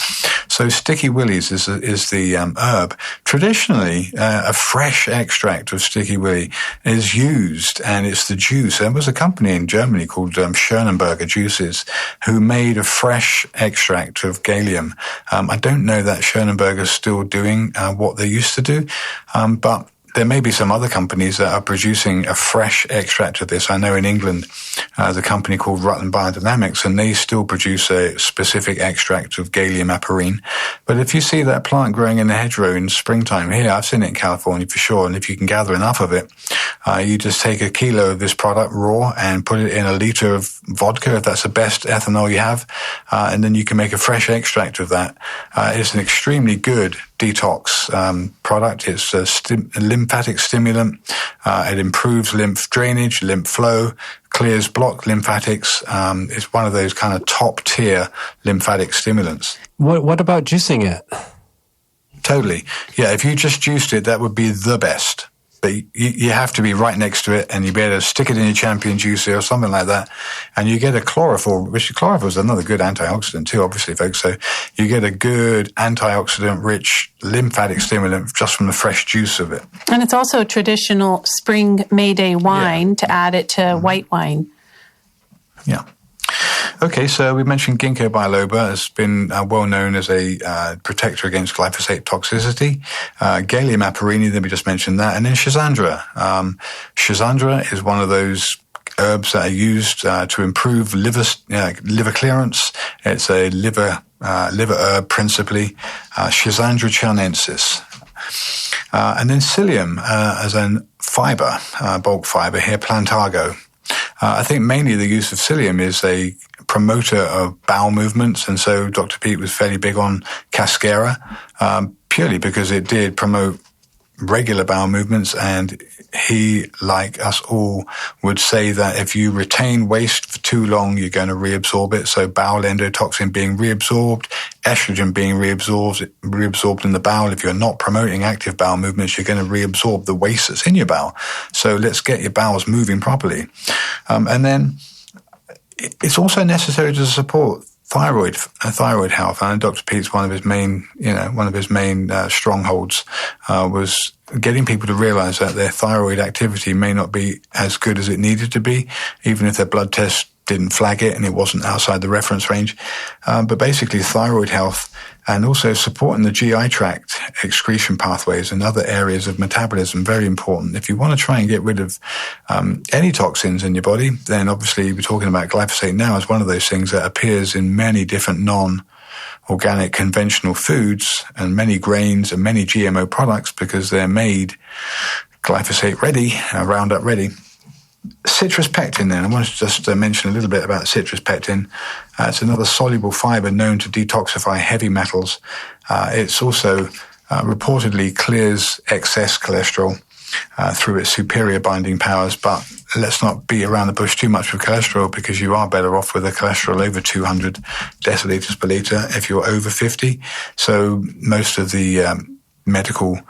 S2: So sticky willies is the herb. Traditionally, a fresh extract of sticky willy is used, and it's the juice. There was a company in Germany called Schönenberger Juices who made a fresh extract of Galium. I don't know that Schönenberger's still doing what they used to do, but there may be some other companies that are producing a fresh extract of this. I know in England, there's a company called Rutland Biodynamics, and they still produce a specific extract of Galium aperine. But if you see that plant growing in the hedgerow in springtime here, I've seen it in California for sure, and if you can gather enough of it, you just take a kilo of this product raw and put it in a liter of vodka, if that's the best ethanol you have, and then you can make a fresh extract of that. It's an extremely good detox product. It's a lymphatic stimulant. It improves lymph drainage, lymph flow, clears blocked lymphatics. It's one of those kind of top tier lymphatic stimulants.
S5: What about juicing it?
S2: Totally. Yeah, if you just juiced it, that would be the best. But you have to be right next to it, and you better stick it in your champion juicer or something like that. And you get a chlorophyll, which chlorophyll is another good antioxidant too, obviously, folks. So you get a good antioxidant-rich lymphatic stimulant just from the fresh juice of it.
S3: And it's also a traditional spring May Day wine to add it to white wine.
S2: Yeah. Okay, so we mentioned ginkgo biloba has been well known as a protector against glyphosate toxicity. Galium aperini, then we just mentioned that. And then Schisandra. Schisandra is one of those herbs that are used to improve liver clearance. It's a liver herb principally. Schisandra chinensis. And then psyllium as a fiber, bulk fiber here, plantago. I think mainly the use of psyllium is a promoter of bowel movements, and so Dr. Pete was fairly big on cascara, purely because it did promote regular bowel movements, and he, like us all, would say that if you retain waste for too long, you're going to reabsorb it. So bowel endotoxin being reabsorbed, estrogen being reabsorbed in the bowel. If you're not promoting active bowel movements, you're going to reabsorb the waste that's in your bowel. So let's get your bowels moving properly. And then it's also necessary to support thyroid health. And Dr. Pete's one of his main strongholds was getting people to realize that their thyroid activity may not be as good as it needed to be, even if their blood test didn't flag it and it wasn't outside the reference range. But basically thyroid health and also supporting the GI tract excretion pathways and other areas of metabolism, very important. If you want to try and get rid of any toxins in your body, then obviously we're talking about glyphosate now as one of those things that appears in many different non-organic conventional foods and many grains and many GMO products because they're made glyphosate ready, Roundup ready. Citrus pectin then. I wanted to just mention a little bit about citrus pectin. It's another soluble fiber known to detoxify heavy metals. It's also reportedly clears excess cholesterol through its superior binding powers, but let's not beat around the bush too much with cholesterol because you are better off with a cholesterol over 200 deciliters per liter if you're over 50. So most of the medical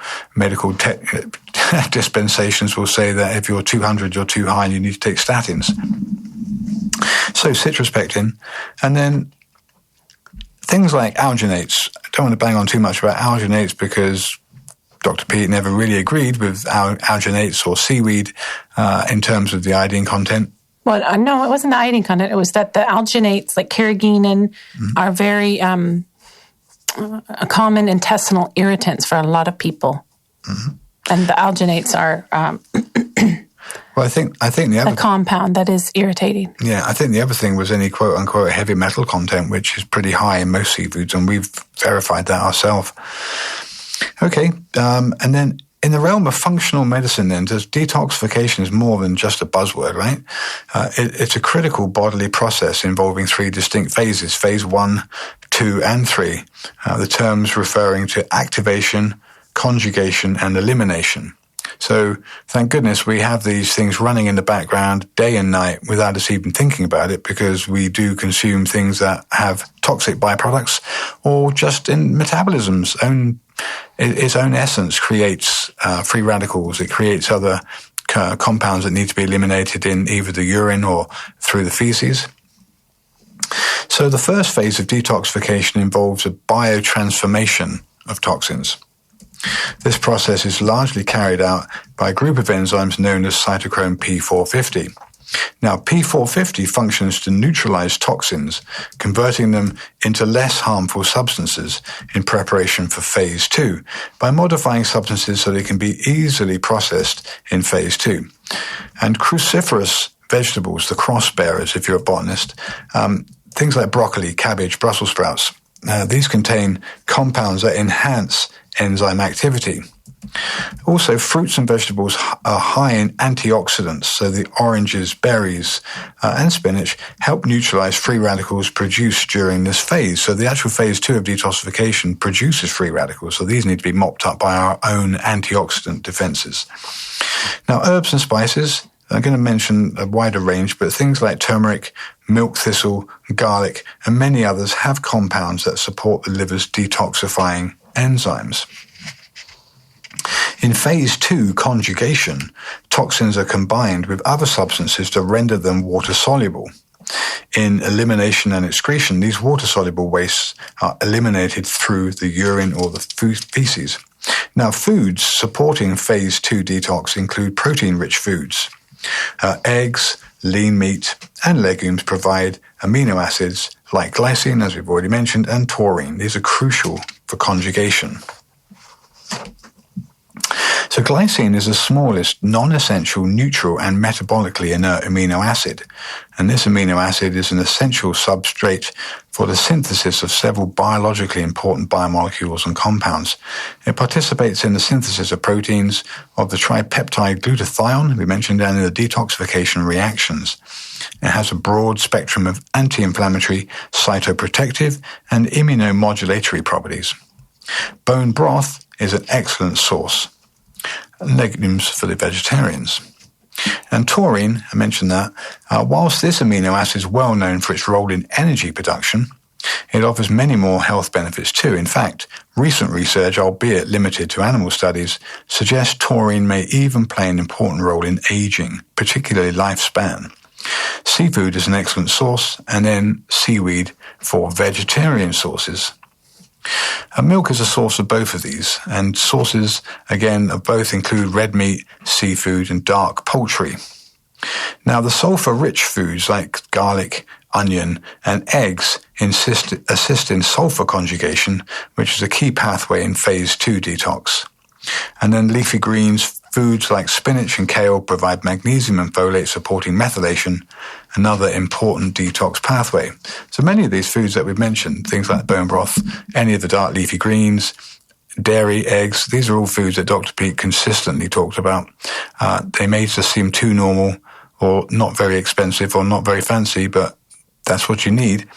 S2: dispensations will say that if you're 200, you're too high and you need to take statins. So citrus pectin. And then things like alginates. I don't want to bang on too much about alginates because Dr. Pete never really agreed with alginates or seaweed in terms of the iodine content.
S3: Well, no, it wasn't the iodine content. It was that the alginates, like carrageenan, are very common intestinal irritants for a lot of people. Mm-hmm. And the alginates are
S2: well, I think the other
S3: compound that is irritating.
S2: Yeah, I think the other thing was any quote unquote heavy metal content, which is pretty high in most seafoods, and we've verified that ourselves. Okay, and then in the realm of functional medicine, then, detoxification is more than just a buzzword, right? It's a critical bodily process involving three distinct phases: phase 1, 2, and 3. The terms referring to activation, conjugation, and elimination. So thank goodness we have these things running in the background day and night without us even thinking about it, because we do consume things that have toxic byproducts, or just in metabolism's its own essence creates free radicals. It creates other compounds that need to be eliminated in either the urine or through the feces. So the first phase of detoxification involves a biotransformation of toxins. This process is largely carried out by a group of enzymes known as cytochrome P450. Now, P450 functions to neutralize toxins, converting them into less harmful substances in preparation for phase 2 by modifying substances so they can be easily processed in phase 2. And cruciferous vegetables, the cross bearers if you're a botanist, things like broccoli, cabbage, Brussels sprouts, these contain compounds that enhance enzyme activity. Also, fruits and vegetables are high in antioxidants, so the oranges, berries, and spinach help neutralize free radicals produced during this phase. So the actual phase 2 of detoxification produces free radicals, so these need to be mopped up by our own antioxidant defenses. Now, herbs and spices, I'm going to mention a wider range, but things like turmeric, milk thistle, garlic, and many others have compounds that support the liver's detoxifying enzymes. In phase 2 conjugation, toxins are combined with other substances to render them water-soluble. In elimination and excretion, these water-soluble wastes are eliminated through the urine or the feces. Now, foods supporting phase 2 detox include protein-rich foods. Eggs, lean meat, and legumes provide amino acids like glycine, as we've already mentioned, and taurine. These are crucial for conjugation. So glycine is the smallest, non-essential, neutral, and metabolically inert amino acid. And this amino acid is an essential substrate for the synthesis of several biologically important biomolecules and compounds. It participates in the synthesis of proteins of the tripeptide glutathione, we mentioned down in the detoxification reactions. It has a broad spectrum of anti-inflammatory, cytoprotective, and immunomodulatory properties. Bone broth is an excellent source. Legumes for the vegetarians. And taurine, I mentioned that, whilst this amino acid is well known for its role in energy production, it offers many more health benefits too. In fact, recent research, albeit limited to animal studies, suggests taurine may even play an important role in aging, particularly lifespan. Seafood is an excellent source, and then seaweed for vegetarian sources. Milk is a source of both of these, and sources, again, of both include red meat, seafood, and dark poultry. Now, the sulfur-rich foods like garlic, onion, and eggs assist in sulfur conjugation, which is a key pathway in phase 2 detox. And then leafy greens, foods like spinach and kale provide magnesium and folate supporting methylation, another important detox pathway. So many of these foods that we've mentioned, things like bone broth, any of the dark leafy greens, dairy, eggs, these are all foods that Dr. Pete consistently talked about. They may just seem too normal or not very expensive or not very fancy, but that's what you need.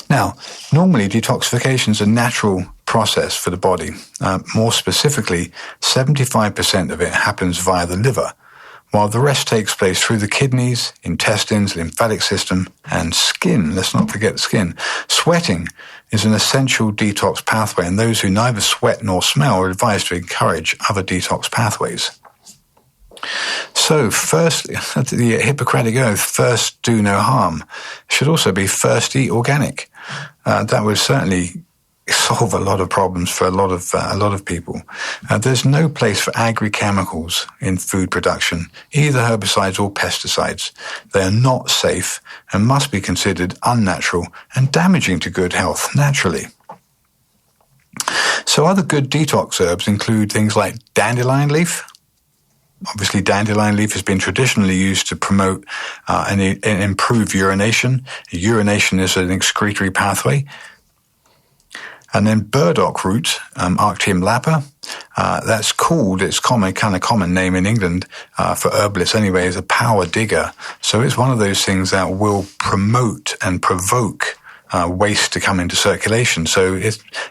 S2: Now, normally detoxification is a natural process for the body. More specifically, 75% of it happens via the liver, while the rest takes place through the kidneys, intestines, lymphatic system, and skin. Let's not forget the skin. Sweating is an essential detox pathway, and those who neither sweat nor smell are advised to encourage other detox pathways. So, firstly, the Hippocratic Oath, first do no harm, should also be first eat organic. That would certainly solve a lot of problems for a lot of people. There's no place for agri-chemicals in food production, either herbicides or pesticides. They are not safe and must be considered unnatural and damaging to good health naturally. So other good detox herbs include things like dandelion leaf. Obviously, dandelion leaf has been traditionally used to promote and improve urination. Urination is an excretory pathway. And then burdock root, Arctium lapa, that's called, its kind of common name in England for herbalists anyway, is a power digger. So it's one of those things that will promote and provoke waste to come into circulation. So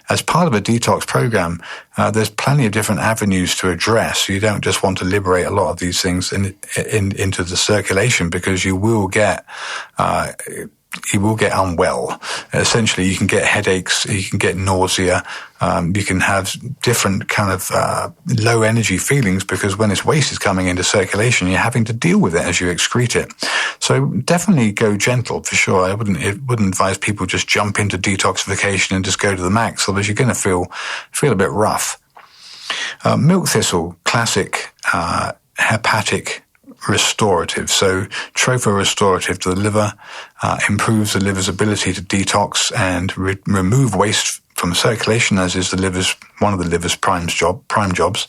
S2: as part of a detox program, there's plenty of different avenues to address. You don't just want to liberate a lot of these things into the circulation, because you will get you will get unwell. Essentially, you can get headaches, you can get nausea, you can have different kind of low energy feelings because when this waste is coming into circulation, you're having to deal with it as you excrete it. So definitely go gentle for sure. I wouldn't advise people just jump into detoxification and just go to the max, otherwise you're going to feel a bit rough. Milk thistle, classic hepatic restorative. So tropho-restorative to the liver, improves the liver's ability to detox and remove waste from circulation, as is one of the liver's prime jobs.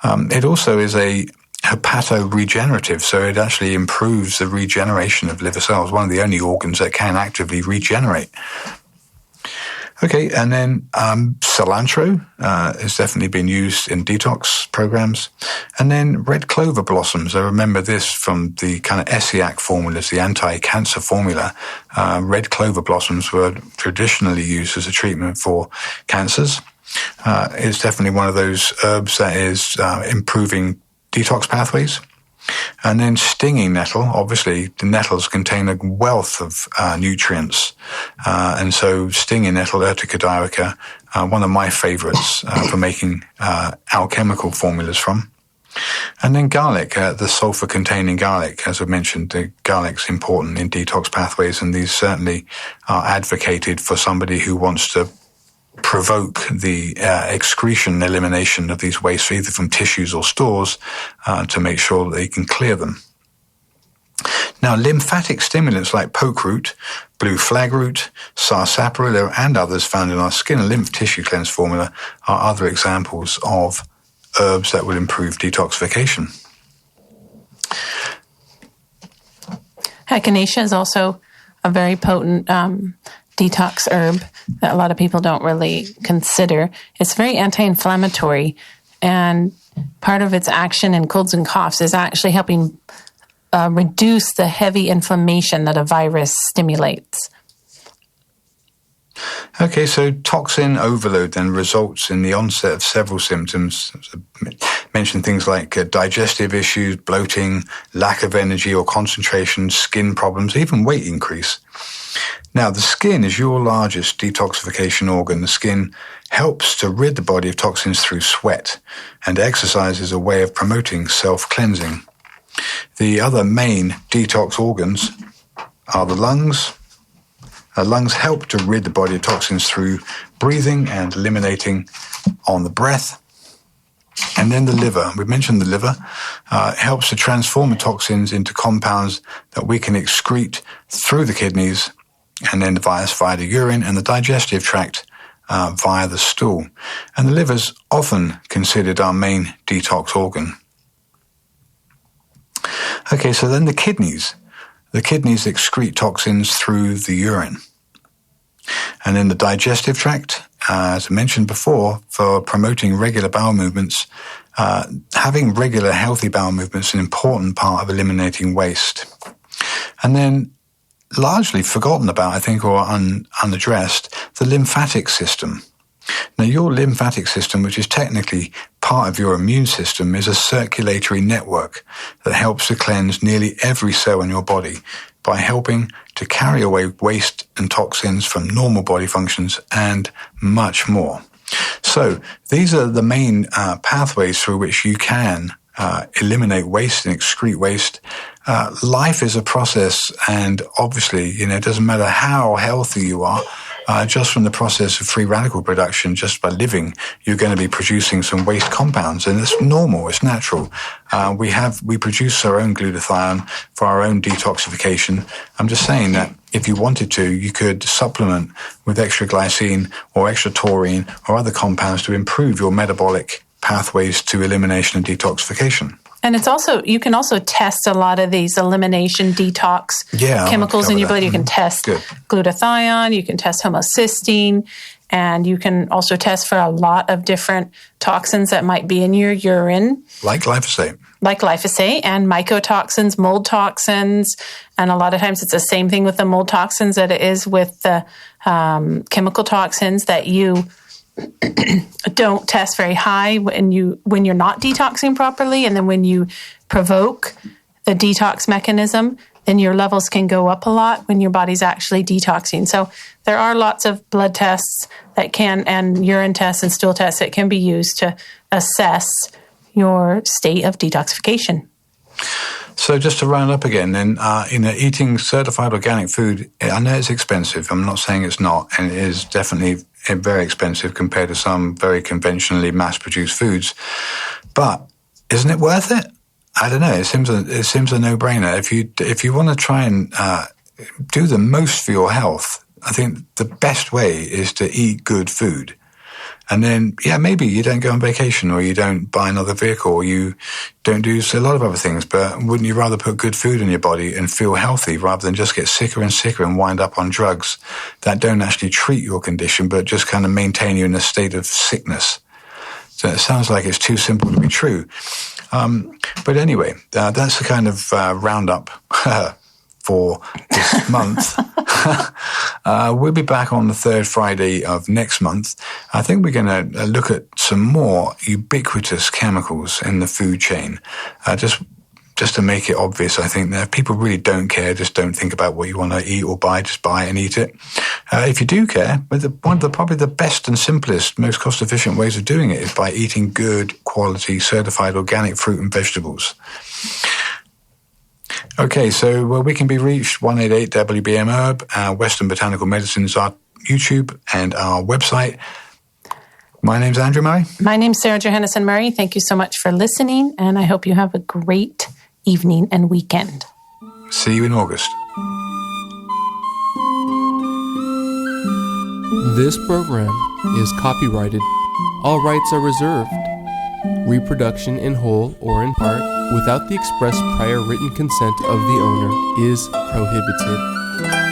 S2: It also is a hepatoregenerative, so it actually improves the regeneration of liver cells, one of the only organs that can actively regenerate. Okay, and then cilantro has definitely been used in detox programs. And then red clover blossoms. I remember this from the kind of ESSIAC formulas, the anti-cancer formula. Red clover blossoms were traditionally used as a treatment for cancers. It's definitely one of those herbs that is improving detox pathways. And then stinging nettle, obviously the nettles contain a wealth of nutrients. And so stinging nettle, Urtica dioica, one of my favorites for making alchemical formulas from. And then garlic, the sulfur-containing garlic. As I mentioned, the garlic's important in detox pathways, and these certainly are advocated for somebody who wants to provoke the excretion, elimination of these wastes, either from tissues or stores, to make sure that they can clear them. Now, lymphatic stimulants like poke root, blue flag root, sarsaparilla, and others found in our skin and lymph tissue cleanse formula are other examples of herbs that will improve detoxification.
S3: Echinacea is also a very potent detox herb that a lot of people don't really consider. It's very anti-inflammatory, and part of its action in colds and coughs is actually helping reduce the heavy inflammation that a virus stimulates.
S2: Okay, so toxin overload then results in the onset of several symptoms. Mention things like digestive issues, bloating, lack of energy or concentration, skin problems, even weight increase. Now, the skin is your largest detoxification organ. The skin helps to rid the body of toxins through sweat, and exercise is a way of promoting self-cleansing. The other main detox organs are the lungs. Lungs help to rid the body of toxins through breathing and eliminating on the breath. And then the liver. We mentioned the liver. Helps to transform the toxins into compounds that we can excrete through the kidneys and then via the urine, and the digestive tract via the stool. And the liver's often considered our main detox organ. Okay, so then the kidneys. The kidneys excrete toxins through the urine. And then the digestive tract, as I mentioned before, for promoting regular bowel movements. Having regular healthy bowel movements is an important part of eliminating waste. And then largely forgotten about, I think, or unaddressed, the lymphatic system. Now, your lymphatic system, which is technically part of your immune system, is a circulatory network that helps to cleanse nearly every cell in your body by helping to carry away waste and toxins from normal body functions and much more. So these are the main pathways through which you can eliminate waste and excrete waste. Life is a process, and obviously, it doesn't matter how healthy you are, just from the process of free radical production, just by living, you're going to be producing some waste compounds, and it's normal, it's natural. We produce our own glutathione for our own detoxification. I'm just saying that if you wanted to, you could supplement with extra glycine or extra taurine or other compounds to improve your metabolic pathways to elimination and detoxification.
S3: And it's also, you can also test a lot of these elimination detox chemicals in your blood. You can test glutathione, you can test homocysteine, and you can also test for a lot of different toxins that might be in your urine.
S2: Like glyphosate.
S3: And mycotoxins, mold toxins. And a lot of times it's the same thing with the mold toxins that it is with the chemical toxins that you don't test very high when you're not detoxing properly, and then when you provoke the detox mechanism, then your levels can go up a lot when your body's actually detoxing. So there are lots of blood tests and urine tests and stool tests that can be used to assess your state of detoxification.
S2: So just to round up again, then, eating certified organic food, I know it's expensive. I'm not saying it's not, and it is definitely very expensive compared to some very conventionally mass-produced foods. But isn't it worth it? I don't know. It seems a no-brainer. If you want to try and do the most for your health, I think the best way is to eat good food. And then, maybe you don't go on vacation, or you don't buy another vehicle, or you don't do a lot of other things. But wouldn't you rather put good food in your body and feel healthy rather than just get sicker and sicker and wind up on drugs that don't actually treat your condition, but just kind of maintain you in a state of sickness? So it sounds like it's too simple to be true. But anyway, that's the kind of roundup for this month. We'll be back on the third Friday of next month. I think we're going to look at some more ubiquitous chemicals in the food chain. Just to make it obvious, I think that if people really don't care, just don't think about what you want to eat or buy, just buy it and eat it. If you do care, one of the probably the best and simplest, most cost-efficient ways of doing it is by eating good quality, certified organic fruit and vegetables. Okay, so we can be reached 188-WBM-HERB. Western Botanical Medicine is our YouTube and our website. My name's Andrew Murray.
S3: My name's Sarah Johannesson Murray. Thank you so much for listening, and I hope you have a great evening and weekend.
S2: See you in August.
S1: This program is copyrighted. All rights are reserved. Reproduction in whole or in part without the express prior written consent of the owner is prohibited.